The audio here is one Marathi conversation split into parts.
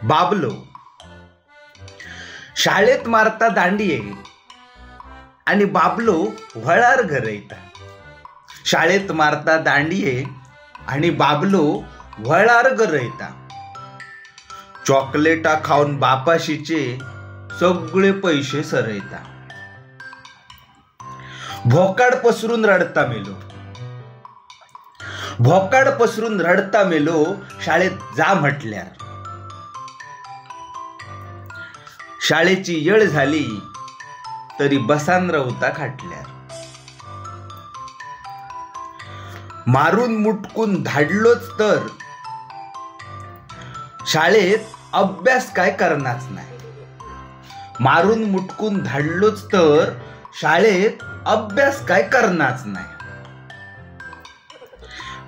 बाबलो. शाळेत मारता दांडिये आणि बाबलो वळार घर येता. शाळेत मारता दांडिये आणि बाबलो वळार घर येता. चॉकलेटा खाऊन बापाशीचे सगळे पैसे सरयता. भोकाड पसरून रडता मेलो. भोकाड पसरून रडता मेलो शाळेत जा म्हटल्यार. शाळेची येळ झाली तरी बसान रवता खाटल्यार. मारून मुटकून धाडलोच तर शाळेत अभ्यास काय करणारच नाही. मारून मुटकून धाडलोच तर शाळेत अभ्यास काय करणारच नाही.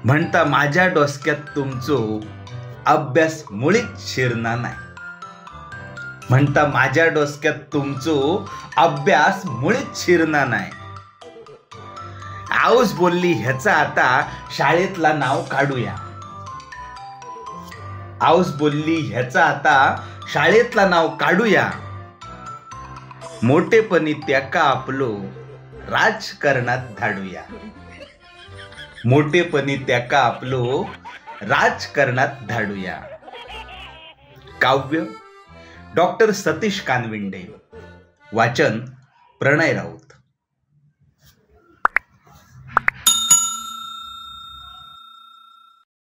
म्हणता माझ्या डोसक्यात तुमचो अभ्यास मुळीच शिरना नाही. म्हणता माझ्या डोसक्यात तुमचो अभ्यास मुळीच शिरना नाही. आऊस बोलली ह्याचा आता शाळेतला नाव काढूया. आऊस बोलली ह्याचा आता शाळेतला नाव काढूया. मोठेपणी त्याका आपलो राजकारणात धाडूया. मोठेपणी त्याका आपलो राजकारणात धाडूया. काव्य डॉक्टर सतीश कानविंडे. वाचन प्रणय राऊत.